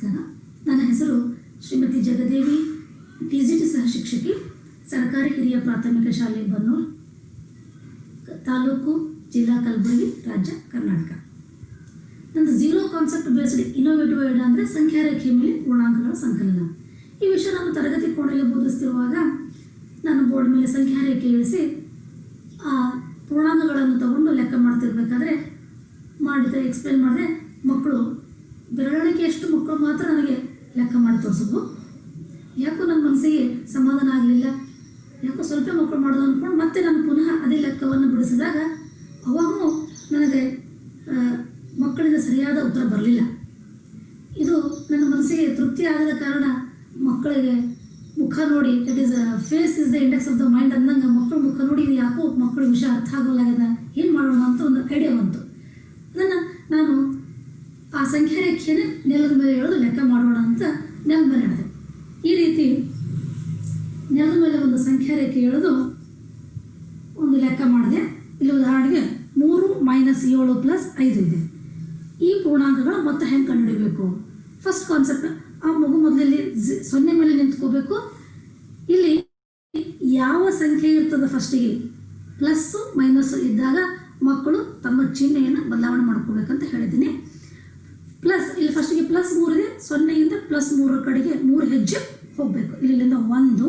ನಮಸ್ಕಾರ. ನನ್ನ ಹೆಸರು ಶ್ರೀಮತಿ ಜಗದೇವಿ, TGT ಸಹ ಶಿಕ್ಷಕಿ, ಸರ್ಕಾರಿ ಹಿರಿಯ ಪ್ರಾಥಮಿಕ ಶಾಲೆ ಬನ್ನೂರು, ತಾಲೂಕು, ಜಿಲ್ಲಾ ಕಲಬುರಗಿ, ರಾಜ್ಯ ಕರ್ನಾಟಕ. ನಂದು zero concept based innovative idea ಅಂದರೆ ಸಂಖ್ಯಾ ರೇಖೆಯ ಮೇಲೆ ಪೂರ್ಣಾಂಕಗಳ ಸಂಕಲನ. ಈ ವಿಷಯ ನಾನು ತರಗತಿ ಕೋಣೆಯಲ್ಲಿ ಬೋಧಿಸ್ತಿರುವಾಗ ನಾನು ಬೋರ್ಡ್ ಮೇಲೆ ಸಂಖ್ಯಾ ರೇಖೆ ಇಳಿಸಿ ಆ ಪೂರ್ಣಾಂಕಗಳನ್ನು ತಗೊಂಡು ಲೆಕ್ಕ ಮಾಡ್ತಿರ್ಬೇಕಾದ್ರೆ ಎಕ್ಸ್ಪ್ಲೇನ್ ಮಾಡಿದೆ. ಮಕ್ಕಳು ಬೆರಳಿಕೆಯಷ್ಟು ಮಕ್ಕಳು ಮಾತ್ರ ನನಗೆ ಲೆಕ್ಕ ಮಾಡಿ ತೋರಿಸಿದ್ವು. ಯಾಕೋ ನನ್ನ ಮನಸ್ಸಿಗೆ ಸಮಾಧಾನ ಆಗಲಿಲ್ಲ. ಯಾಕೋ ಸ್ವಲ್ಪ ಮಕ್ಕಳು ಮಾಡೋದು ಅಂದ್ಕೊಂಡು ಮತ್ತೆ ನಾನು ಪುನಃ ಅದೇ ಲೆಕ್ಕವನ್ನು ಬಿಡಿಸಿದಾಗ ಅವಾಗೂ ನನಗೆ ಮಕ್ಕಳಿಂದ ಸರಿಯಾದ ಉತ್ತರ ಬರಲಿಲ್ಲ. ಇದು ನನ್ನ ಮನಸ್ಸಿಗೆ ತೃಪ್ತಿ ಆಗದ ಕಾರಣ ಮಕ್ಕಳಿಗೆ ಮುಖ ನೋಡಿ, that is face is the index of the mind ಅಂದಂಗೆ ಮಕ್ಕಳು ಮುಖ ನೋಡಿ ಇದು ಯಾಕೋ ಮಕ್ಕಳ ವಿಷಯ ಅರ್ಥ ಆಗೋಲಾಗ್ಯದ, ಏನು ಮಾಡೋಣ ಅಂತ ಒಂದು ಐಡಿಯಾ ಬಂತು. ಅದನ್ನು ನಾನು ಆ ಸಂಖ್ಯಾ ರೇಖೆಯನ್ನು ನೆಲದ ಮೇಲೆ ಎಳೆದು ಲೆಕ್ಕ ಮಾಡೋಣ ಅಂತ ನೆಲದ ಮೇಲೆ ಎಳೆದೆ. ಈ ರೀತಿ ನೆಲದ ಮೇಲೆ ಒಂದು ಸಂಖ್ಯಾ ರೇಖೆ ಎಳೆದು ಒಂದು ಲೆಕ್ಕ ಮಾಡಿದೆ. ಇಲ್ಲಿ ಉದಾಹರಣೆಗೆ 3 - 7 + 5 ಇದೆ. ಈ ಪೂರ್ಣಾಂಕಗಳ ಮೊತ್ತ ಹೆಂಗೆ ಕಂಡುಹಿಡಬೇಕು? ಫಸ್ಟ್ ಕಾನ್ಸೆಪ್ಟ್, ಆ ಮಗು ಮೊದಲಲ್ಲಿ 0 ಮೇಲೆ ನಿಂತ್ಕೋಬೇಕು. ಇಲ್ಲಿ ಯಾವ ಸಂಖ್ಯೆ ಇರ್ತದೆ ಫಸ್ಟಿಗೆ ಪ್ಲಸ್ ಮೈನಸ್ ಇದ್ದಾಗ ಮಕ್ಕಳು ತಮ್ಮ ಚಿಹ್ನೆಯನ್ನು ಬದಲಾವಣೆ ಮಾಡ್ಕೋಬೇಕಂತ ಹೇಳಿದ್ದೀನಿ. ಪ್ಲಸ್ ಇಲ್ಲಿ ಫಸ್ಟಿಗೆ +3 ಇದೆ. 0ಯಿಂದ +3 ಕಡೆಗೆ 3 ಹೆಜ್ಜೆ ಹೋಗಬೇಕು. ಇಲ್ಲಿಂದ 1, 2,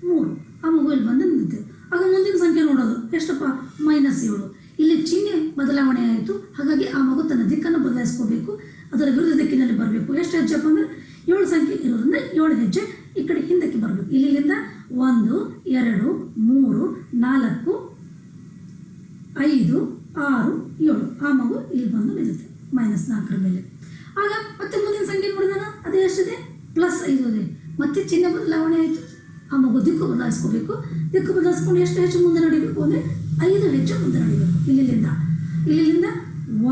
3 ಆ ಮಗು ಇಲ್ಲಿ ಬಂದು ನಿಂತಿದೆ. ಆಗ ಮುಂದಿನ ಸಂಖ್ಯೆ ನೋಡೋದು ಎಷ್ಟಪ್ಪ, -7. ಇಲ್ಲಿ ಚಿಹ್ನೆ ಬದಲಾವಣೆ ಆಯಿತು. ಹಾಗಾಗಿ ಆ ಮಗು ತನ್ನ ದಿಕ್ಕನ್ನು ಬದಲಾಯಿಸ್ಕೋಬೇಕು, ಅದರ ವಿರುದ್ಧ ದಿಕ್ಕಿನಲ್ಲಿ ಬರಬೇಕು. ಎಷ್ಟು ಹೆಜ್ಜೆಪ್ಪ ಅಂದರೆ 7 ಸಂಖ್ಯೆ ಇರೋದ್ರಿಂದ 7 ಹೆಜ್ಜೆ ಈ ಕಡೆ ಹಿಂದಕ್ಕೆ ಬರಬೇಕು. ಇಲ್ಲಿಂದ 1, 2, 3, 4, 5, 6, 7 ಆ ಮಗು ಇಲ್ಲಿ ಬಂದು ನಿಲ್ಲುತ್ತೆ -4 ಮೇಲೆ. ಆಗ ಮತ್ತೆ ಮುಂದಿನ ಸಂಖ್ಯೆ ನೋಡಿದಾಗ ಅದೇ ಎಷ್ಟಿದೆ, +5 ಇದೆ. ಮತ್ತೆ ಚಿಹ್ನೆ ಬದಲಾವಣೆ ಆಯಿತು. ಆ ಮಗು ದಿಕ್ಕು ಬದಲಾಯಿಸ್ಕೋಬೇಕು. ದಿಕ್ಕು ಬದಲಾಯಿಸ್ಕೊಂಡು ಎಷ್ಟು ಹೆಚ್ಚು ಮುಂದೆ ನಡಿಬೇಕು ಅಂದರೆ 5 ಹೆಚ್ಚು ಮುಂದೆ ನಡಿಬೇಕು. ಇಲ್ಲಿಂದ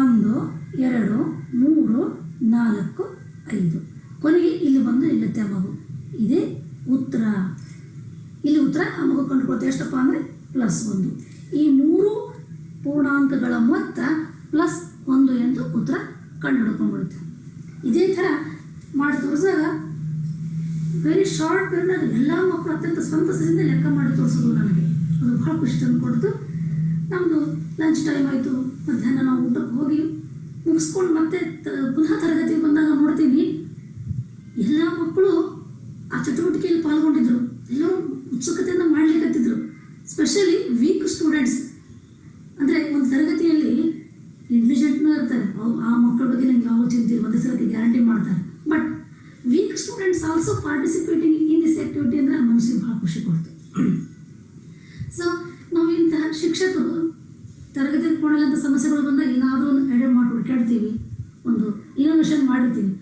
1, 2, 3, 4, 5 ಕೊನೆಗೆ ಇಲ್ಲಿ ಬಂದು ನಿಲ್ಲುತ್ತೆ ಆ ಮಗು. ಇದೇ ಉತ್ತರ. ಇಲ್ಲಿ ಉತ್ತರ ಆ ಮಗು ಕಂಡುಕೊಳ್ತೆ ಎಷ್ಟಪ್ಪ ಅಂದರೆ +1. ಈ 3 ಪೂರ್ಣಾಂಕಗಳ ಮೊತ್ತ +1 ಎಂದು ಉತ್ತರ ಕಂಡು ಹಿಡ್ಕೊಂಡ್ಬಿಡುತ್ತೆ. ಇದೇ ಥರ ಮಾಡಿ ತೋರಿಸಿದಾಗ ವೆರಿ ಶಾರ್ಟ್ ಪೀರಿಯಡ್ ಎಲ್ಲ ಮಕ್ಕಳು ಅತ್ಯಂತ ಸಂತಸದಿಂದ ಲೆಕ್ಕ ಮಾಡಿ ತೋರಿಸೋದು ನನಗೆ ಅದು ಭಾಳ ಖುಷಿ ತಂದು ಕೊಡ್ತು. ನಮ್ಮದು ಲಂಚ್ ಟೈಮ್ ಆಯಿತು. ಮಧ್ಯಾಹ್ನ ನಾವು ಊಟಕ್ಕೆ ಹೋಗಿ ಮುಗಿಸ್ಕೊಂಡು ಮತ್ತೆ ಪುನಃ ತರಗತಿಗೆ ಬಂದಾಗ ನೋಡ್ತೀನಿ ಎಲ್ಲ ಮಕ್ಕಳು ಆ ಚಟುವಟಿಕೆಯಲ್ಲಿ ಪಾಲ್ಗೊಂಡಿದ್ದರು. ಎಲ್ಲರೂ ಉತ್ಸುಕತೆಯಿಂದ ಮಾಡಲಿಕ್ಕತ್ತಿದ್ರು. ಸ್ಪೆಷಲಿ ವೀಕ್ ಸ್ಟೂಡೆಂಟ್ಸ್ ಅಂದರೆ ಒಂದು ತರಗತಿಯಲ್ಲಿ ಇಂಟೆಲಿಜೆಂಟ್ನೂ ಇರ್ತಾರೆ. ಆ ಮಕ್ಕಳ ಬಗ್ಗೆ ನನಗೆ ಯಾವ ಚಿಂತೆ ಒಂದೇ ಸಲಕ್ಕೆ ಗ್ಯಾರಂಟಿ ಮಾಡ್ತಾರೆ. But week students also participating in this activity ಅಂದರೆ ಮನಸ್ಸಿಗೆ ಭಾಳ ಖುಷಿ ಕೊಡ್ತು. ಸೊ ನಾವು ಇಂತಹ ಶಿಕ್ಷಕರು ತರಗತಿ ಕೊಡಲಂಥ ಸಮಸ್ಯೆಗಳು ಬಂದಾಗ ಏನಾದರೂ ಒಂದು ಐಡಿಯಾ ಮಾಡಿ ಹುಡುಕಾಡ್ತೀವಿ, ಒಂದು ಇನೋವೇಷನ್ ಮಾಡಿರ್ತೀವಿ.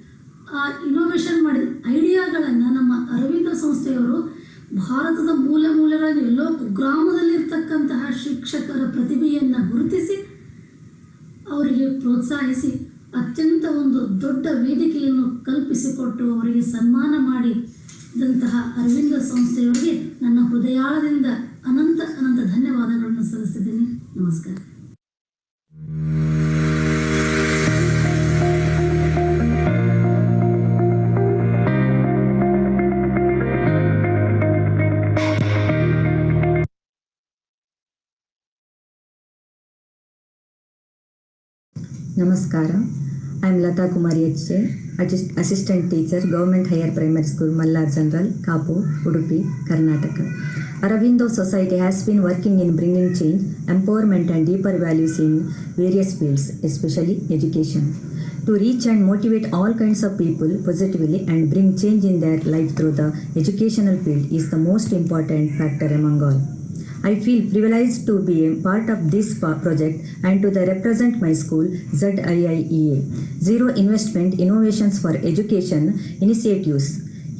ಆ ಇನೋವೇಷನ್ ಮಾಡಿದ ಐಡಿಯಾಗಳನ್ನು ನಮ್ಮ ಅರವಿಂದ ಸಂಸ್ಥೆಯವರು ಭಾರತದ ಮೂಲೆಗಳಲ್ಲಿ ಎಲ್ಲೋ ಗ್ರಾಮದಲ್ಲಿರ್ತಕ್ಕಂತಹ ಶಿಕ್ಷಕರ ಪ್ರತಿಭೆಯನ್ನು ಗುರುತಿಸಿ ಅವರಿಗೆ ಪ್ರೋತ್ಸಾಹಿಸಿ ಅತ್ಯಂತ ಒಂದು ದೊಡ್ಡ ವೇದಿಕೆಯನ್ನು ಕಲ್ಪಿಸಿಕೊಟ್ಟು ಅವರಿಗೆ ಸನ್ಮಾನ ಮಾಡಿದಂತಹ ಅರವಿಂದ ಸಂಸ್ಥೆಯವರಿಗೆ ನನ್ನ ಹೃದಯಾಳದಿಂದ ಅನಂತ ಧನ್ಯವಾದಗಳನ್ನು ಸಲ್ಲಿಸಿದ್ದೀನಿ. ನಮಸ್ಕಾರ. ನಮಸ್ಕಾರ. I am Lata Kumari H. Assistant Teacher, Government Higher Primary School, Mallar General, Kapur, Udupi, Karnataka. Aravindo Society has been working in bringing change, empowerment and deeper values in various fields, especially education. To reach and motivate all kinds of people positively and bring change in their life through the educational field is the most important factor among all. I feel privileged to be a part of this project and to represent my school, ZIIEA, Zero Investment Innovations for Education Initiatives.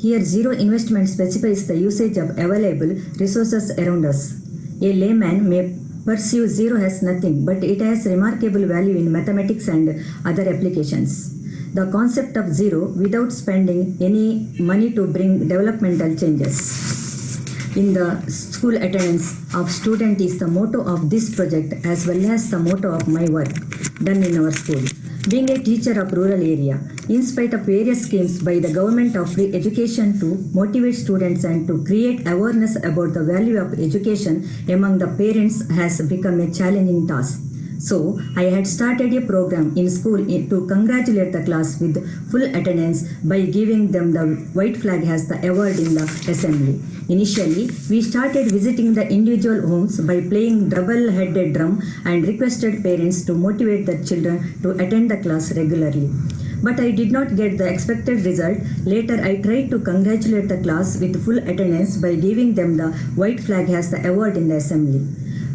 Here, zero investment specifies the usage of available resources around us. A layman may perceive zero as nothing, but it has remarkable value in mathematics and other applications. The concept of zero without spending any money to bring developmental changes in the school attendance of student is the motto of this project as well as the motto of my work done in our school. Being a teacher of rural area, in spite of various schemes by the government of free education to motivate students and to create awareness about the value of education among the parents has become a challenging task. So, I had started a program in school to congratulate the class with full attendance by giving them the white flag as the award in the assembly. Initially, we started visiting the individual homes by playing double-headed drum and requested parents to motivate their children to attend the class regularly. But I did not get the expected result. Later, I tried to congratulate the class with full attendance by giving them the white flag as the award in the assembly.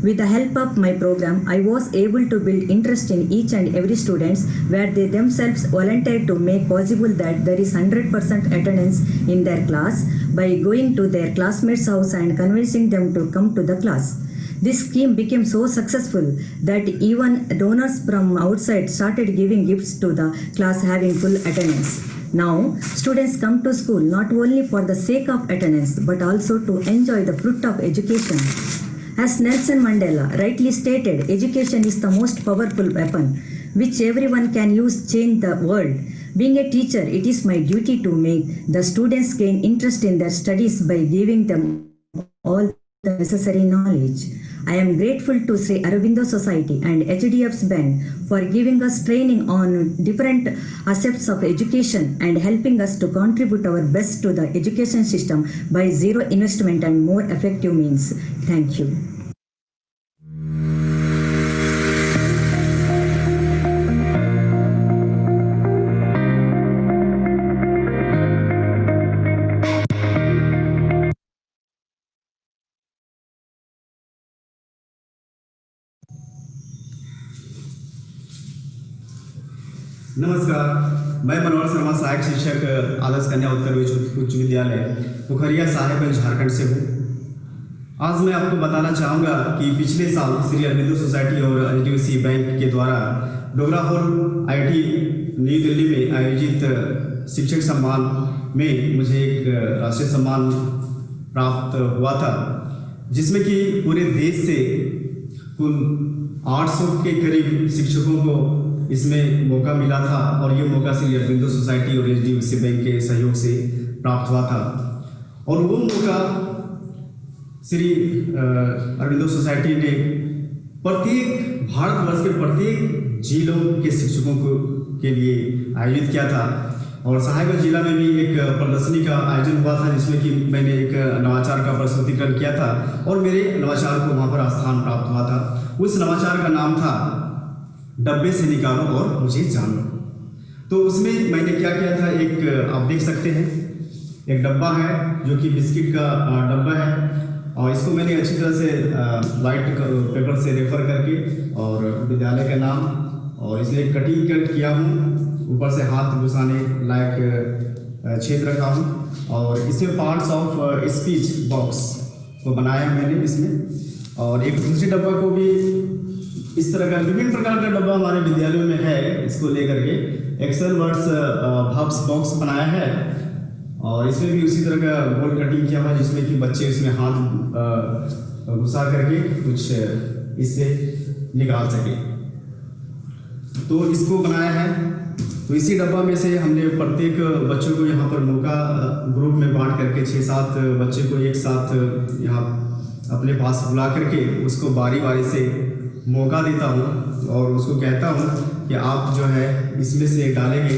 With the help of my program, I was able to build interest in each and every students where they themselves volunteered to make possible that there is 100% attendance in their class by going to their classmates' house and convincing them to come to the class. This scheme became so successful that even donors from outside started giving gifts to the class having full attendance. Now, students come to school not only for the sake of attendance but also to enjoy the fruit of education. As Nelson Mandela rightly stated, education is the most powerful weapon which everyone can use to change the world. Being a teacher, it is my duty to make the students gain interest in their studies by giving them all the necessary knowledge. I am grateful to Sri Aurobindo Society and HDF's Bank for giving us training on different aspects of education and helping us to contribute our best to the education system by zero investment and more effective means. Thank you. नमस्कार, मैं मनोहर शर्मा सहायक शिक्षक आदर्श कन्या उत्तर उच्च विद्यालय पोखरिया साहेबगंज झारखंड से हूँ। आज मैं आपको बताना चाहूँगा कि पिछले साल श्री अरविंदो सोसाइटी और HDFC बैंक के द्वारा डोगरा हॉल IIT नई दिल्ली में आयोजित शिक्षक सम्मान में मुझे एक राष्ट्रीय सम्मान प्राप्त हुआ था, जिसमें कि पूरे देश से कुल 800 के करीब शिक्षकों को इसमें मौका मिला था और ये मौका श्री अरविंदो सोसाइटी और HDFC बैंक के सहयोग से प्राप्त हुआ था। और वो मौका श्री अरविंदो सोसाइटी ने प्रत्येक भारतवर्ष के प्रत्येक जिलों के शिक्षकों के लिए आयोजित किया था। और साहेबगंज जिला में भी एक प्रदर्शनी का आयोजन हुआ था, जिसमें कि मैंने एक नवाचार का प्रस्तुतिकरण किया था और मेरे नवाचार को वहाँ पर स्थान प्राप्त हुआ था। उस नवाचार का नाम था डब्बे से निकालो और मुझे जानो। तो उसमें मैंने क्या किया था, एक आप देख सकते हैं एक डब्बा है जो कि बिस्किट का डब्बा है और इसको मैंने अच्छी तरह से वाइट पेपर से रेफर करके और विद्यालय का नाम और इसलिए कटिंग कट किया हूँ, ऊपर से हाथ घुसाने लायक छेद रखा हूँ और इसमें पार्ट्स ऑफ स्पीच बॉक्स को बनाया मैंने इसमें। और एक दूसरे डब्बा को भी इस तरह का विभिन्न प्रकार का डब्बा हमारे विद्यालयों में है, इसको लेकर के एक्सेल वर्ड्स हब्स बॉक्स बनाया है और इसमें भी उसी तरह का गोल कटिंग किया हुआ, जिसमें कि बच्चे इसमें हाथ घुसा करके कुछ इससे निकाल सके। तो इसको बनाया है। तो इसी डब्बा में से हमने प्रत्येक बच्चों को यहाँ पर मौका ग्रुप में बांट करके 6-7 बच्चे को एक साथ यहाँ अपने पास बुला करके उसको बारी बारी से मौका देता हूँ और उसको कहता हूँ कि आप जो है इसमें से डालेंगे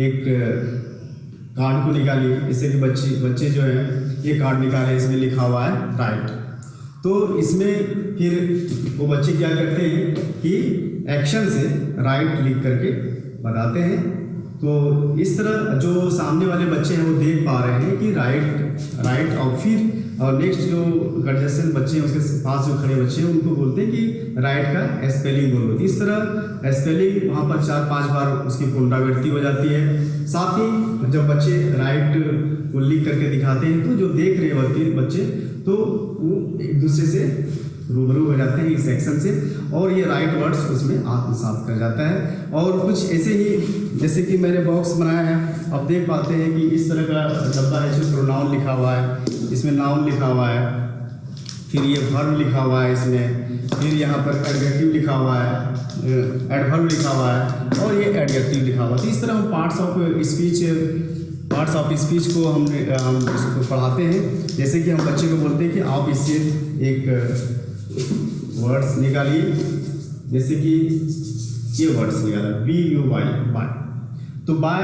एक कार्ड को निकालिए, इससे कि बच्चे जो है ये कार्ड निकाले, इसमें लिखा हुआ है राइट। तो इसमें फिर वो बच्चे क्या करते हैं कि एक्शन से राइट लिख करके बताते हैं। तो इस तरह जो सामने वाले बच्चे हैं वो देख पा रहे हैं कि राइट और फिर और नेक्स्ट जो एडजस्टेंट बच्चे हैं उसके पास जो खड़े बच्चे हैं उनको बोलते हैं कि राइट का स्पेलिंग बोलो। इस तरह स्पेलिंग वहाँ पर 4-5 बार उसकी पुनरावृत्ति हो जाती है। साथ ही जब बच्चे राइट को लिख करके दिखाते हैं तो जो देख रहे होते हैं बच्चे तो वो एक दूसरे से रूबरू हो जाते हैं इस सेक्शन से और ये राइट वर्ड्स उसमें आत्मसात कर जाता है। और कुछ ऐसे ही जैसे कि मैंने बॉक्स बनाया है, आप देख पाते हैं कि इस तरह का डब्बा है, इसमें प्रोनाउन लिखा हुआ है, इसमें नाउन लिखा हुआ है, फिर ये वर्ब लिखा हुआ है इसमें, फिर यहाँ पर एडजेक्टिव लिखा हुआ है, एडवर्ब लिखा हुआ है और ये एडजेक्टिव लिखा हुआ है। तो इस तरह हम पार्ट्स ऑफ स्पीच को हम इसको पढ़ाते हैं। जैसे कि हम बच्चे को बोलते हैं कि आप इससे एक वर्ड्स निकालिए, जैसे कि ये वर्ड्स निकाला BUY बाय। तो बाय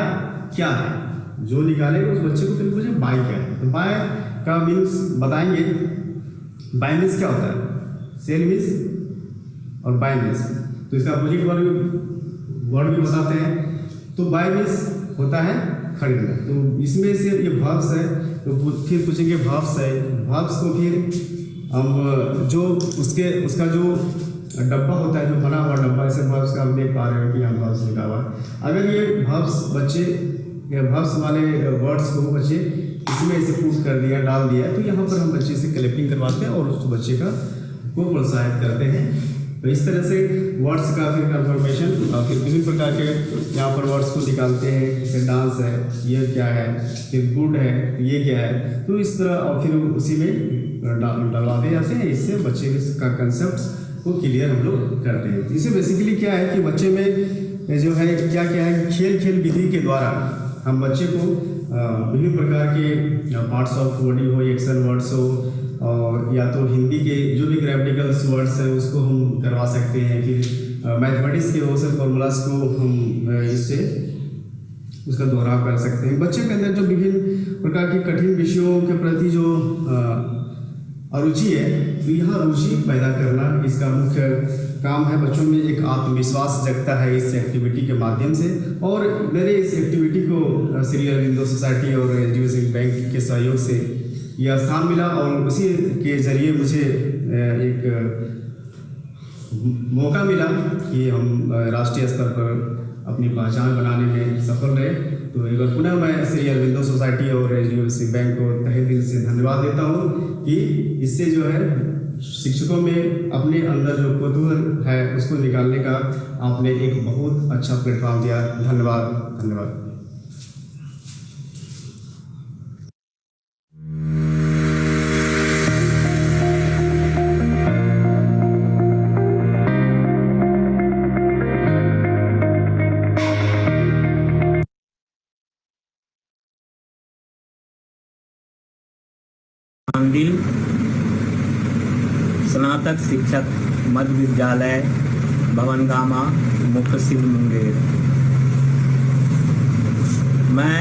क्या है, जो निकालेगा उस बच्चे को फिर पूछे बाय क्या है। तो बाय का मीन्स बताएंगे। बाय मीन्स क्या होता है, सेल मीन्स और बाय मीन्स। तो इसका अपोजिट वर्ड भी बताते हैं। तो बाय मीन्स होता है खरीदना। तो इसमें से ये वर्ब्स है, तो फिर पूछेंगे वर्ब्स है। वर्ब्स को फिर हम जो उसका जो डब्बा होता है, जो बना हुआ डब्बा, ऐसे वर्ब्स का हम देख पा रहे हैं कि यहाँ वर्ब्स लिखा हुआ है। अगर ये वर्ब्स बच्चे वर्ब्स वाले वर्ड्स को बच्चे इसमें ऐसे पुट कर दिया, डाल दिया, तो यहाँ पर हम बच्चे से कलेक्टिंग करवाते हैं और उस बच्चे को प्रोत्साहित करते हैं। तो इस तरह से वर्ड्स का फिर कन्फर्मेशन, फिर विभिन्न प्रकार के यहाँ पर वर्ड्स को निकालते हैं। जैसे डांस है, ये क्या है, फिर गुड है, ये क्या है। तो इस तरह और फिर उसी में डलवाते जाते हैं। इससे बच्चे का कंसेप्ट को क्लियर हम लोग करते हैं। इससे बेसिकली क्या है कि बच्चे में जो है क्या है, खेल विधि के द्वारा हम बच्चे को विभिन्न प्रकार के पार्ट्स ऑफ बॉडी हो, एक्शन वर्ड्स हो, और या तो हिंदी के जो भी ग्रामेटिकल्स वर्ड्स हैं उसको हम करवा सकते हैं। फिर मैथमेटिक्स के वो सब फॉर्मूलाज को हम इससे उसका दोहराव कर सकते हैं। बच्चे के अंदर जो विभिन्न प्रकार के कठिन विषयों के प्रति जो अरुचि है, तो यह रुचि पैदा करना इसका मुख्य काम है। बच्चों में एक आत्मविश्वास जगता है इस एक्टिविटी के माध्यम से। और मेरे इस एक्टिविटी को श्री अरविंदो सोसाइटी और एजुकेशन बैंक के सहयोग से यह स्थान मिला, और उसी के जरिए मुझे एक मौका मिला कि हम राष्ट्रीय स्तर पर अपनी पहचान बनाने में सफल रहे। तो एक बार पुनः मैं श्री अरविंदो सोसाइटी और एजुकेशन बैंक को तहे दिल से धन्यवाद देता हूँ कि इससे जो है शिक्षकों में अपने अंदर जो कौतूहल है उसको निकालने का आपने एक बहुत अच्छा प्लेटफॉर्म दिया। धन्यवाद। मंदिर स्नातक शिक्षक मध्य विद्यालय भवनगामा मुफस्सिल मुंगेर। मैं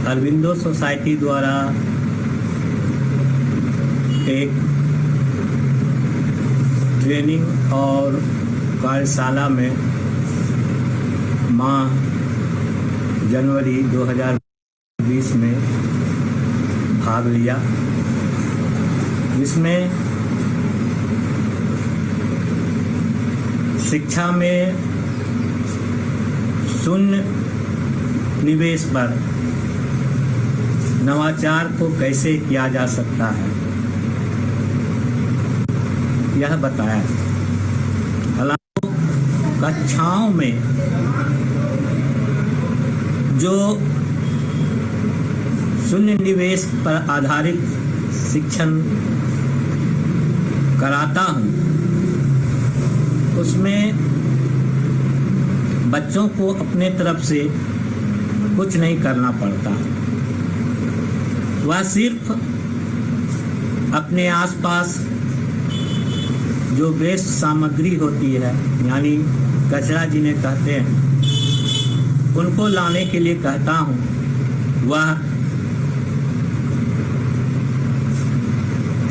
अरविंदो सोसाइटी द्वारा एक ट्रेनिंग और कार्यशाला में माह जनवरी 2020 में भाग लिया, जिसमें शिक्षा में शून्य निवेश पर नवाचार को कैसे किया जा सकता है यह बताया। हालांकि कक्षाओं में जो शून्य निवेश पर आधारित शिक्षण कराता हूँ, उसमें बच्चों को अपने तरफ से कुछ नहीं करना पड़ता। वह सिर्फ अपने आसपास जो वेस्ट सामग्री होती है, यानी कचरा जिन्हें कहते हैं, उनको लाने के लिए कहता हूँ। वह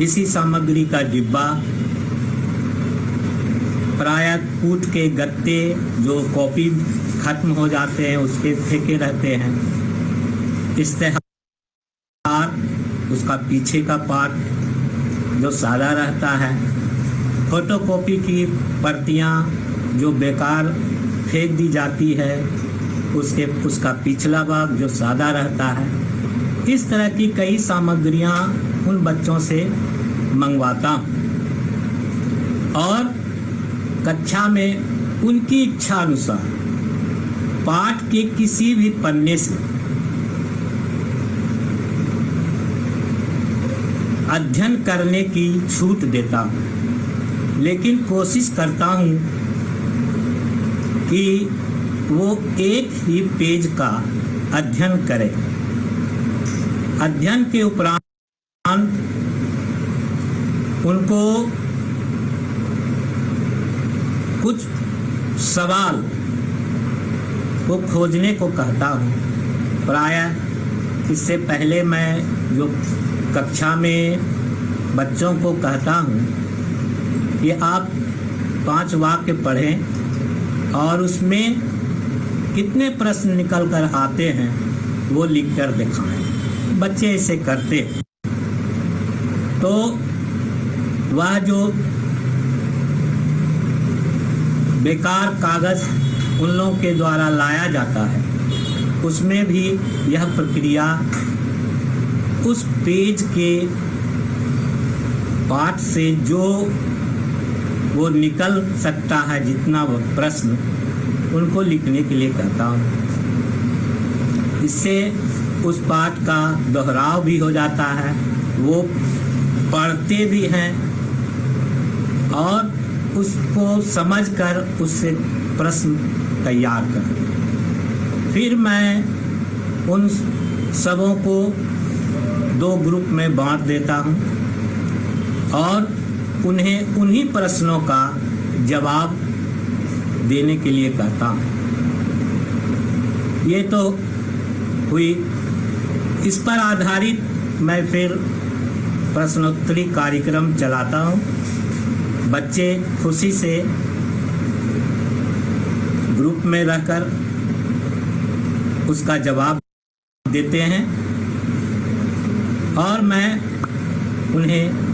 इसी सामग्री का डिब्बा, प्रायः कूट के गत्ते जो कॉपी खत्म हो जाते हैं उसके फेंके रहते हैं, इस्तेहार उसका पीछे का पार्ट जो सादा रहता है, फोटोकॉपी की प्रतियां जो बेकार फेंक दी जाती है उसका पिछला भाग जो सादा रहता है। इस तरह की कई सामग्रियां उन बच्चों से मंगवाता हूँ और कक्षा में उनकी इच्छा अनुसार पाठ के किसी भी पन्ने से अध्ययन करने की छूट देता हूँ, लेकिन कोशिश करता हूँ कि वो एक ही पेज का अध्ययन करें। अध्ययन के उपरांत उनको कुछ सवाल को खोजने को कहता हूँ। प्रायः इससे पहले मैं जो कक्षा में बच्चों को कहता हूँ कि आप 5 वाक्य पढ़ें और उसमें कितने प्रश्न निकल कर आते हैं वो लिख कर दिखाएं। बच्चे इसे करते हैं तो वह जो बेकार कागज उन लोगों के द्वारा लाया जाता है उसमें भी यह प्रक्रिया उस पेज के पाठ से जो वो निकल सकता है जितना वो प्रश्न उनको लिखने के लिए कहता हूँ। इससे उस पाठ का दोहराव भी हो जाता है, वो पढ़ते भी हैं और उसको समझकर उससे प्रश्न तैयार कर। फिर मैं उन सबों को 2 ग्रुप में बांट देता हूँ और उन्हें उन्हीं प्रश्नों का जवाब देने के लिए कहता हूँ। ये तो हुई। इस पर आधारित मैं फिर प्रश्नोत्तरी कार्यक्रम चलाता हूँ। बच्चे खुशी से ग्रुप में रहकर उसका जवाब देते हैं और मैं उन्हें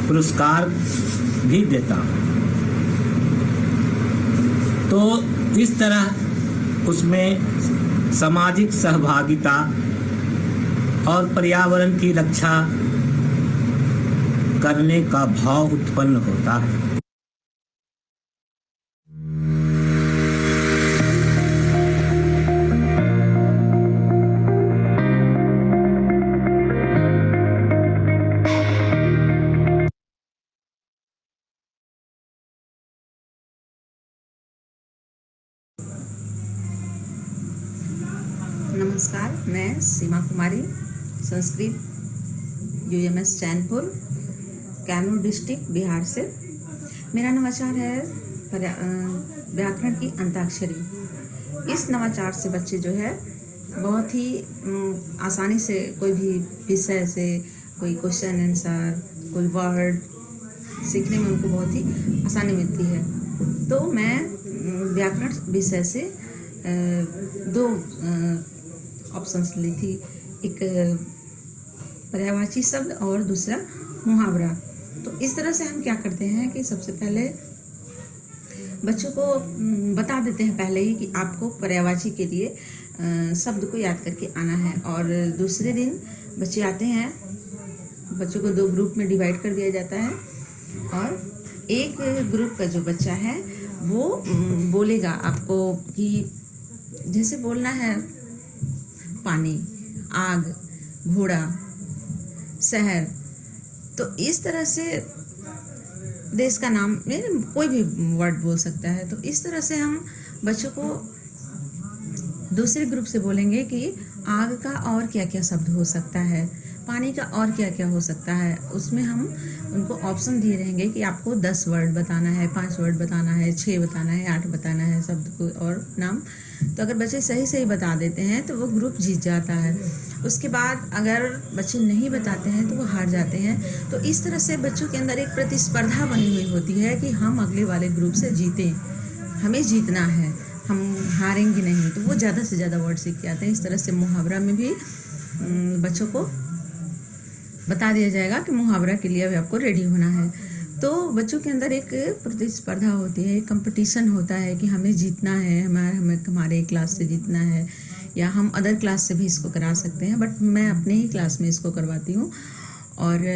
पुरस्कार भी देता हूँ। तो इस तरह उसमें सामाजिक सहभागिता और पर्यावरण की रक्षा करने का भाव उत्पन्न होता है। नमस्कार, मैं सीमा कुमारी, संस्कृत UMS चैनपुर, कैमूर डिस्ट्रिक्ट, बिहार से। मेरा नवाचार है व्याकरण की अंताक्षरी। इस नवाचार से बच्चे जो है बहुत ही आसानी से कोई भी विषय से कोई क्वेश्चन आंसर, कोई वर्ड सीखने में उनको बहुत ही आसानी मिलती है। तो मैं व्याकरण विषय से 2 ऑप्शंस ली थी, एक पर्यायवाची शब्द और दूसरा मुहावरा। तो इस तरह से हम क्या करते हैं कि सबसे पहले बच्चों को बता देते हैं पहले ही कि आपको पर्यायवाची के लिए शब्द को याद करके आना है। और दूसरे दिन बच्चे आते हैं, बच्चों को 2 ग्रुप में डिवाइड कर दिया जाता है और एक ग्रुप का जो बच्चा है वो बोलेगा आपको कि जैसे बोलना है पानी, आग, घोड़ा, शहर। तो इस तरह से देश का नाम कोई भी वर्ड बोल सकता है। तो इस तरह से हम बच्चों को दूसरे ग्रुप से बोलेंगे कि आग का और क्या क्या शब्द हो सकता है, पानी का और क्या क्या हो सकता है। उसमें हम उनको ऑप्शन दिए रहेंगे कि आपको 10 वर्ड बताना है, 5 वर्ड बताना है, 6 बताना है, 8 बताना है शब्द को और नाम। तो अगर बच्चे सही सही बता देते हैं तो वो ग्रुप जीत जाता है। उसके बाद अगर बच्चे नहीं बताते हैं तो वो हार जाते हैं। तो इस तरह से बच्चों के अंदर एक प्रतिस्पर्धा बनी हुई होती है कि हम अगले वाले ग्रुप से जीतें, हमें जीतना है, हम हारेंगे नहीं। तो वो ज़्यादा से ज़्यादा वर्ड सीख के आते हैं। इस तरह से मुहावरा में भी बच्चों को बता दिया जाएगा कि मुहावरा के लिए अभी आपको रेडी होना है। तो बच्चों के अंदर एक प्रतिस्पर्धा होती है, एक कंपटीशन होता है कि हमें जीतना है, हमारे क्लास से जीतना है, या हम अदर क्लास से भी इसको करा सकते हैं, बट मैं अपने ही क्लास में इसको करवाती हूँ। और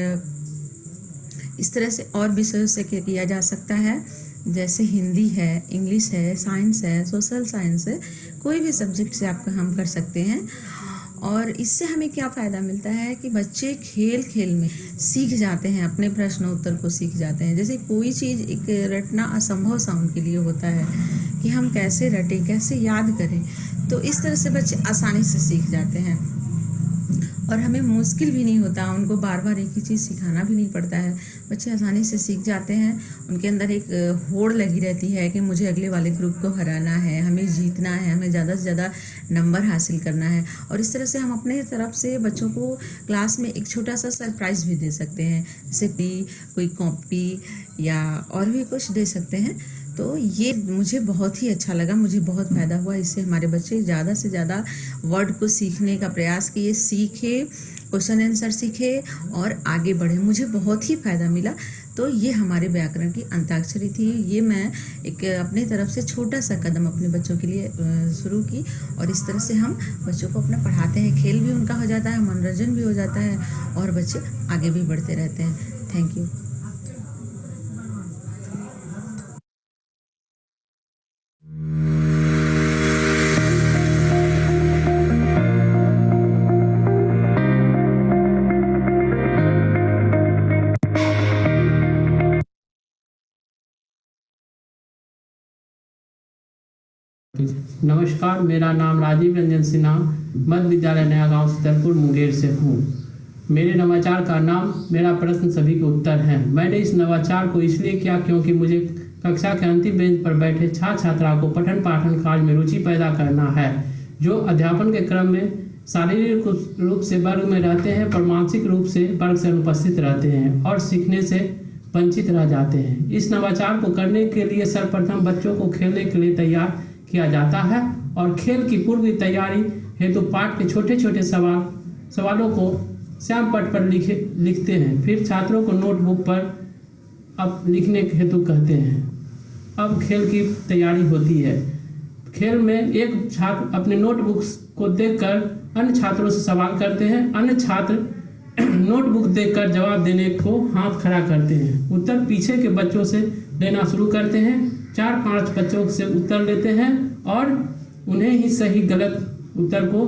इस तरह से और विषयों से किया जा सकता है, जैसे हिंदी है, इंग्लिश है, साइंस है, सोशल साइंस है, कोई भी सब्जेक्ट से आपका हम कर सकते हैं। और इससे हमें क्या फ़ायदा मिलता है कि बच्चे खेल खेल में सीख जाते हैं, अपने प्रश्न उत्तर को सीख जाते हैं। जैसे कोई चीज़ एक रटना असंभव सा उनके लिए होता है कि हम कैसे रटें, कैसे याद करें, तो इस तरह से बच्चे आसानी से सीख जाते हैं और हमें मुश्किल भी नहीं होता, उनको बार बार एक ही चीज़ सिखाना भी नहीं पड़ता है। बच्चे आसानी से सीख जाते हैं। उनके अंदर एक होड़ लगी रहती है कि मुझे अगले वाले ग्रुप को हराना है, हमें जीतना है, हमें ज़्यादा से ज़्यादा नंबर हासिल करना है। और इस तरह से हम अपने तरफ से बच्चों को क्लास में एक छोटा सा सरप्राइज़ भी दे सकते हैं, जैसे कोई कॉपी या और भी कुछ दे सकते हैं। तो ये मुझे बहुत ही अच्छा लगा, मुझे बहुत फ़ायदा हुआ। इससे हमारे बच्चे ज़्यादा से ज़्यादा वर्ड को सीखने का प्रयास किए, सीखे, क्वेश्चन आंसर सीखे और आगे बढ़े। मुझे बहुत ही फ़ायदा मिला। तो ये हमारे व्याकरण की अंताक्षरी थी। ये मैं एक अपनी तरफ से छोटा सा कदम अपने बच्चों के लिए शुरू की और इस तरह से हम बच्चों को अपना पढ़ाते हैं। खेल भी उनका हो जाता है, मनोरंजन भी हो जाता है और बच्चे आगे भी बढ़ते रहते हैं। Thank you. नमस्कार, मेरा नाम राजीव रंजन सिन्हा मध्य विद्यालय नया गांव स्तरपुर मुंगेर से हूँ। मेरे नवाचार का नाम मेरा प्रश्न सभी के उत्तर है। मैंने इस नवाचार को इसलिए किया क्योंकि मुझे कक्षा के अंतिम बेंच पर बैठे छात्र छात्राओं को पठन पाठन कार्य में रुचि पैदा करना है, जो अध्यापन के क्रम में शारीरिक रूप से वर्ग में रहते हैं पर मानसिक रूप से वर्ग से अनुपस्थित रहते हैं और सीखने से वंचित रह जाते हैं। इस नवाचार को करने के लिए सर्वप्रथम बच्चों को खेलने के लिए तैयार किया जाता है और खेल की पूर्व तैयारी हेतु पाठ के छोटे छोटे सवालों को श्याम पट पर लिखते हैं। फिर छात्रों को नोटबुक पर अब लिखने हेतु कहते हैं। अब खेल की तैयारी होती है। खेल में एक छात्र अपने नोटबुक को देखकर अन्य छात्रों से सवाल करते हैं। अन्य छात्र नोटबुक देखकर जवाब देने को हाथ खड़ा करते हैं। उत्तर पीछे के बच्चों से लेना शुरू करते हैं। 4-5 बच्चों से उत्तर लेते हैं और उन्हें ही सही गलत उत्तर को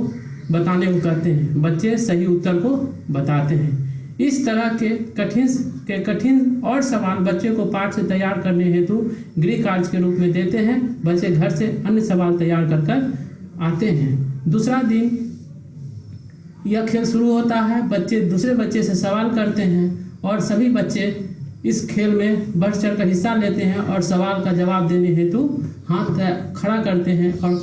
बताने को कहते हैं। बच्चे सही उत्तर को बताते हैं। इस तरह के कठिन और सवाल बच्चे को पाठ से तैयार करने हेतु गृह कार्य के रूप में देते हैं। बच्चे घर से अन्य सवाल तैयार कर आते हैं। दूसरा दिन यह खेल शुरू होता है। बच्चे दूसरे बच्चे से सवाल करते हैं और सभी बच्चे इस खेल में बढ़ चढ़ कर हिस्सा लेते हैं और सवाल का जवाब देने हेतु हाथ खड़ा करते हैं और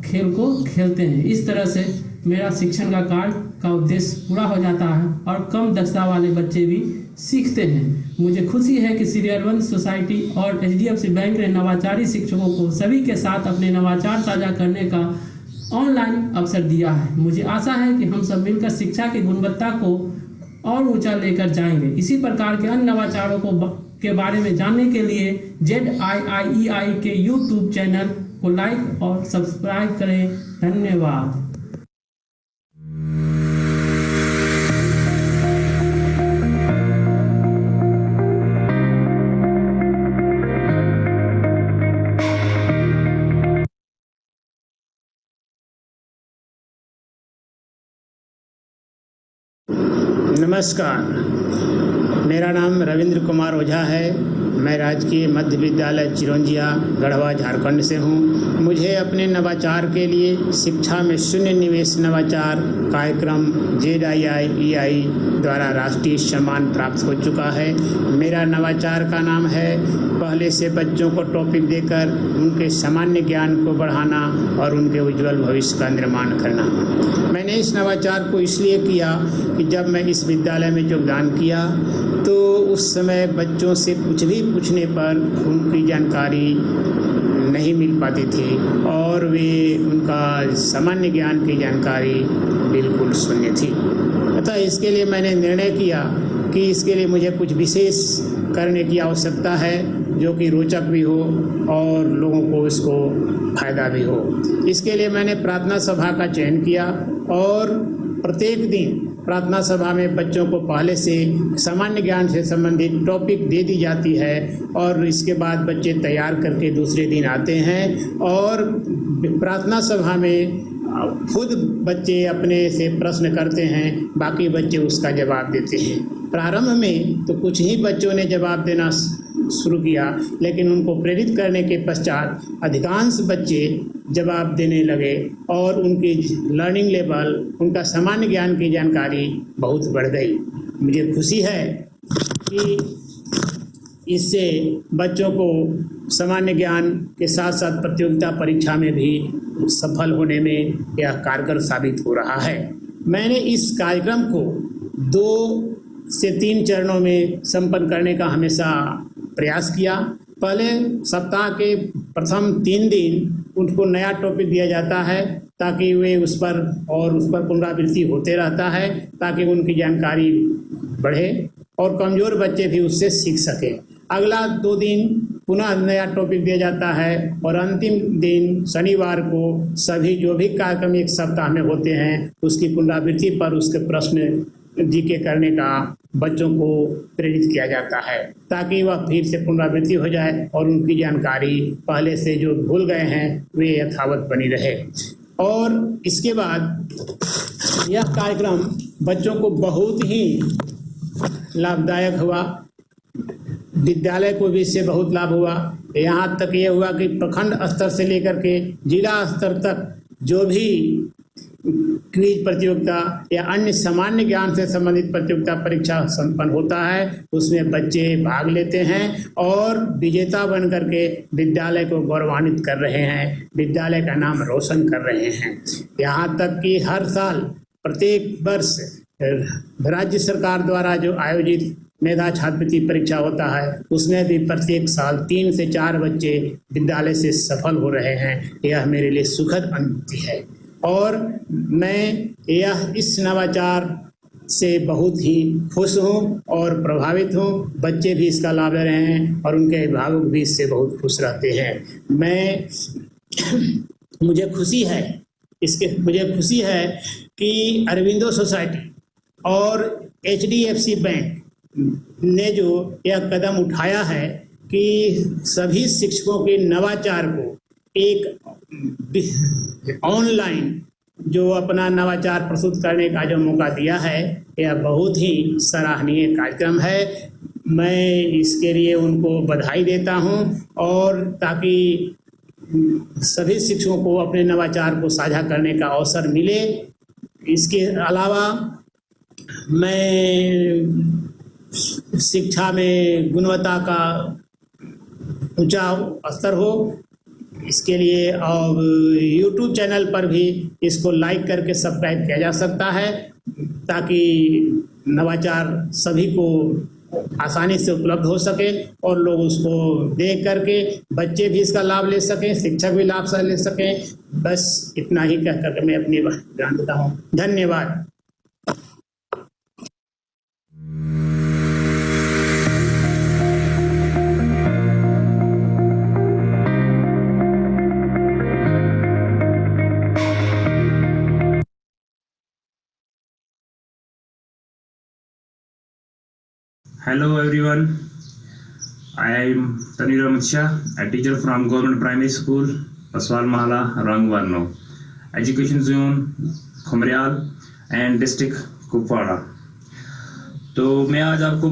खेल को खेलते हैं। इस तरह से मेरा शिक्षण का कार्य का उद्देश्य पूरा हो जाता है और कम दक्षता वाले बच्चे भी सीखते हैं। मुझे खुशी है कि श्री अरविंद सोसाइटी और HDFC बैंक ने नवाचारी शिक्षकों को सभी के साथ अपने नवाचार साझा करने का ऑनलाइन अवसर दिया है। मुझे आशा है कि हम सब मिलकर शिक्षा की गुणवत्ता को और ऊंचा लेकर जाएंगे। इसी प्रकार के अन्य नवाचारों के बारे में जानने के लिए ZIIEI के YouTube चैनल को लाइक और सब्सक्राइब करें। धन्यवाद। नमस्कार, मेरा नाम रविंद्र कुमार ओझा है। मैं राजकीय मध्य विद्यालय चिरौंजिया गढ़वा झारखंड से हूँ। मुझे अपने नवाचार के लिए शिक्षा में शून्य निवेश नवाचार कार्यक्रम ZIIEI द्वारा राष्ट्रीय सम्मान प्राप्त हो चुका है। मेरा नवाचार का नाम है पहले से बच्चों को टॉपिक देकर उनके सामान्य ज्ञान को बढ़ाना और उनके उज्जवल भविष्य का निर्माण करना। मैंने इस नवाचार को इसलिए किया कि जब मैं इस विद्यालय में योगदान किया तो उस समय बच्चों से कुछ भी पूछने पर उनकी जानकारी नहीं मिल पाती थी और वे उनका सामान्य ज्ञान की जानकारी बिल्कुल शून्य थी। अतः इसके लिए मैंने निर्णय किया कि इसके लिए मुझे कुछ विशेष करने की आवश्यकता है जो कि रोचक भी हो और लोगों को इसको फायदा भी हो। इसके लिए मैंने प्रार्थना सभा का चयन किया और प्रत्येक दिन प्रार्थना सभा में बच्चों को पहले से सामान्य ज्ञान से संबंधित टॉपिक दे दी जाती है और इसके बाद बच्चे तैयार करके दूसरे दिन आते हैं और प्रार्थना सभा में खुद बच्चे अपने से प्रश्न करते हैं, बाकी बच्चे उसका जवाब देते हैं। प्रारंभ में तो कुछ ही बच्चों ने जवाब देना शुरू किया, लेकिन उनको प्रेरित करने के पश्चात अधिकांश बच्चे जवाब देने लगे और उनकी लर्निंग लेवल, उनका सामान्य ज्ञान की जानकारी बहुत बढ़ गई। मुझे खुशी है कि इससे बच्चों को सामान्य ज्ञान के साथ साथ प्रतियोगिता परीक्षा में भी सफल होने में यह कारगर साबित हो रहा है। मैंने इस कार्यक्रम को 2 से 3 चरणों में संपन्न करने का हमेशा प्रयास किया। पहले सप्ताह के प्रथम 3 दिन उनको नया टॉपिक दिया जाता है ताकि वे उस पर पुनरावृत्ति होते रहता है, ताकि उनकी जानकारी बढ़े और कमज़ोर बच्चे भी उससे सीख सकें। अगला 2 दिन पुनः नया टॉपिक दिया जाता है और अंतिम दिन शनिवार को सभी जो भी कार्यक्रम एक सप्ताह में होते हैं उसकी पुनरावृत्ति पर उसके प्रश्न जीके करने का बच्चों को प्रेरित किया जाता है, ताकि वह फिर से पुनरावृत्ति हो जाए और उनकी जानकारी पहले से जो भूल गए हैं वे यथावत बनी रहे। और इसके बाद यह कार्यक्रम बच्चों को बहुत ही लाभदायक हुआ। विद्यालय को भी इससे बहुत लाभ हुआ। यहाँ तक ये हुआ कि प्रखंड स्तर से लेकर के जिला स्तर तक जो भी क्विज प्रतियोगिता या अन्य सामान्य ज्ञान से संबंधित प्रतियोगिता परीक्षा संपन्न होता है, उसमें बच्चे भाग लेते हैं और विजेता बन करके विद्यालय को गौरवान्वित कर रहे हैं, विद्यालय का नाम रोशन कर रहे हैं। यहाँ तक कि हर साल प्रत्येक वर्ष राज्य सरकार द्वारा जो आयोजित मेधा छात्रवृत्ति परीक्षा होता है उसमें भी प्रत्येक साल 3 से 4 बच्चे विद्यालय से सफल हो रहे हैं। यह मेरे लिए सुखद अनुभूति है और मैं इस नवाचार से बहुत ही खुश हूँ और प्रभावित हूँ। बच्चे भी इसका लाभ ले रहे हैं और उनके अभिभावक भी इससे बहुत खुश रहते हैं। मुझे खुशी है कि अरविंदो सोसाइटी और HDFC बैंक ने जो यह कदम उठाया है कि सभी शिक्षकों के नवाचार को एक ऑनलाइन जो अपना नवाचार प्रस्तुत करने का जो मौका दिया है, यह बहुत ही सराहनीय कार्यक्रम है। मैं इसके लिए उनको बधाई देता हूं और ताकि सभी शिक्षकों को अपने नवाचार को साझा करने का अवसर मिले। इसके अलावा मैं शिक्षा में गुणवत्ता का ऊंचा स्तर हो, इसके लिए और YouTube चैनल पर भी इसको लाइक करके सब्सक्राइब किया जा सकता है, ताकि नवाचार सभी को आसानी से उपलब्ध हो सके और लोग उसको देख करके बच्चे भी इसका लाभ ले सकें, शिक्षक भी लाभ से ले सकें। बस इतना ही कह करके मैं अपनी बयान देता हूँ। धन्यवाद। Hello everyone, I am Tanir Ahmed Shah, a teacher from Government Primary School, Paswal Mahala, Rangwarno, Education Zone, Khumrial and District Kupwara। तो मैं आज आपको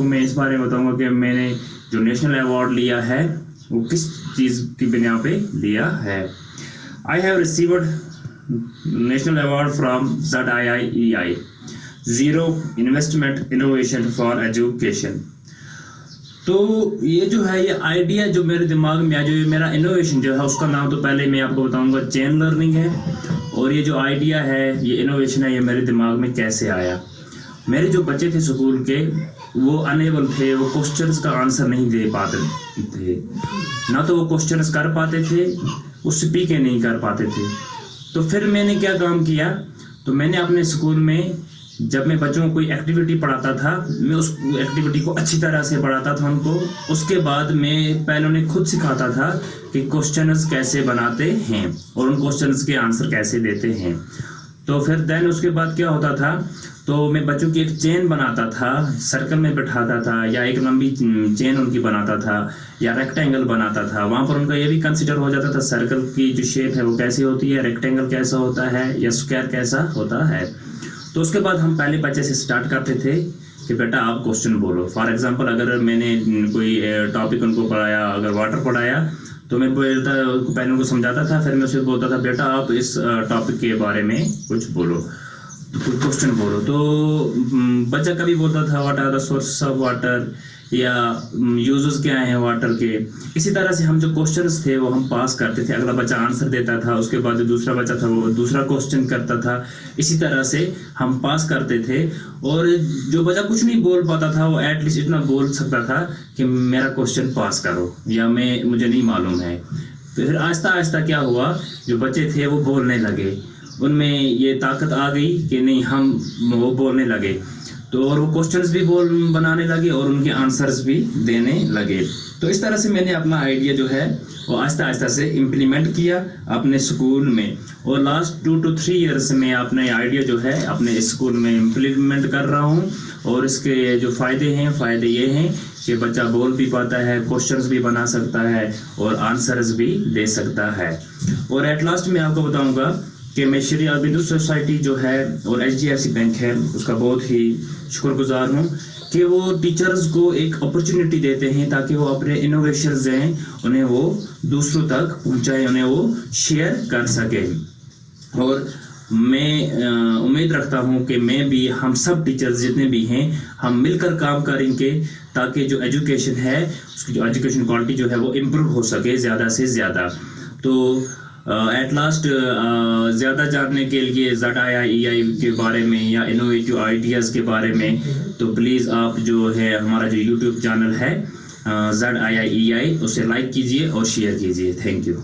मैं इस बारे में बताऊंगा कि मैंने जो नेशनल अवार्ड लिया है वो किस चीज़ की बिना पे लिया है। I have received national award from ZIIEI, Zero Investment Innovation for Education। तो ये जो है ये आइडिया जो मेरे दिमाग में आया, जो ये मेरा इनोवेशन जो है उसका नाम तो पहले मैं आपको बताऊंगा चेन लर्निंग है। और ये जो आइडिया है, ये इनोवेशन है, ये मेरे दिमाग में कैसे आया। मेरे जो बच्चे थे स्कूल के वो अनेबल थे, वो क्वेश्चंस का आंसर नहीं दे पाते थे, ना तो वो क्वेश्चंस कर पाते थे, वो स्पीक नहीं कर पाते थे। तो फिर मैंने क्या काम किया, तो मैंने अपने स्कूल में जब मैं बच्चों को कोई एक्टिविटी पढ़ाता था, मैं उस एक्टिविटी को अच्छी तरह से पढ़ाता था उनको। उसके बाद मैं पहले उन्हें खुद सिखाता था कि क्वेश्चंस कैसे बनाते हैं और उन क्वेश्चंस के आंसर कैसे देते हैं। तो फिर देन उसके बाद क्या होता था, तो मैं बच्चों की एक चेन बनाता था, सर्कल में बैठाता था, या एक लंबी चेन उनकी बनाता था, या रेक्टेंगल बनाता था। वहाँ पर उनका ये भी कंसिडर हो जाता था सर्कल की जो शेप है वो कैसी होती है, रेक्टेंगल कैसा होता है, या स्क्वायर कैसा होता है। तो उसके बाद हम पहले बच्चे से स्टार्ट करते थे कि बेटा आप क्वेश्चन बोलो। फॉर एग्जांपल अगर मैंने कोई टॉपिक उनको पढ़ाया, अगर वाटर पढ़ाया, तो मैं पहले उनको समझाता था, फिर मैं उसे बोलता था बेटा आप इस टॉपिक के बारे में कुछ बोलो, कुछ क्वेश्चन बोलो। तो बच्चा कभी बोलता था what are the sources of water, या यूजेस क्या हैं वाटर के। इसी तरह से हम जो क्वेश्चंस थे वो हम पास करते थे, अगला बच्चा आंसर देता था, उसके बाद जो दूसरा बच्चा था वो दूसरा क्वेश्चन करता था। इसी तरह से हम पास करते थे। और जो बच्चा कुछ नहीं बोल पाता था वो एटलीस्ट इतना बोल सकता था कि मेरा क्वेश्चन पास करो, या मुझे नहीं मालूम है। तो फिर आहिस्ता आहिस्ता क्या हुआ, जो बच्चे थे वो बोलने लगे, उनमें ये ताकत आ गई कि नहीं हम वो बोलने लगे। तो और वो क्वेश्चंस भी बनाने लगे और उनके आंसर्स भी देने लगे। तो इस तरह से मैंने अपना आइडिया जो है वो आहिस्ता आहिस्ता से इम्प्लीमेंट किया अपने स्कूल में। और लास्ट 2 to 3 ईयर्स में अपने आइडिया जो है अपने स्कूल में इम्प्लीमेंट कर रहा हूँ। और इसके जो फ़ायदे ये हैं कि बच्चा बोल भी पाता है, क्वेश्चंस भी बना सकता है और आंसर्स भी दे सकता है। और एट लास्ट मैं आपको बताऊंगा कि मैं श्री अरबिंदो सोसाइटी जो है और HDFC बैंक है उसका बहुत ही शुक्रगुजार हूँ कि वो टीचर्स को एक अपॉर्चुनिटी देते हैं ताकि वो अपने इनोवेशंस हैं उन्हें वो दूसरों तक पहुँचाए, उन्हें वो शेयर कर सके। और मैं उम्मीद रखता हूँ कि मैं भी, हम सब टीचर्स जितने भी हैं, हम मिलकर काम करेंगे ताकि जो एजुकेशन है उसकी जो एजुकेशन क्वालिटी जो है वो इम्प्रूव हो सके ज़्यादा से ज़्यादा। तो एट लास्ट ज़्यादा जानने के लिए ZIIEI के बारे में या इनोवेटिव आइडियाज़ के बारे में तो प्लीज़ आप जो है हमारा जो YouTube चैनल है ZIIEI उसे लाइक कीजिए और शेयर कीजिए। Thank you.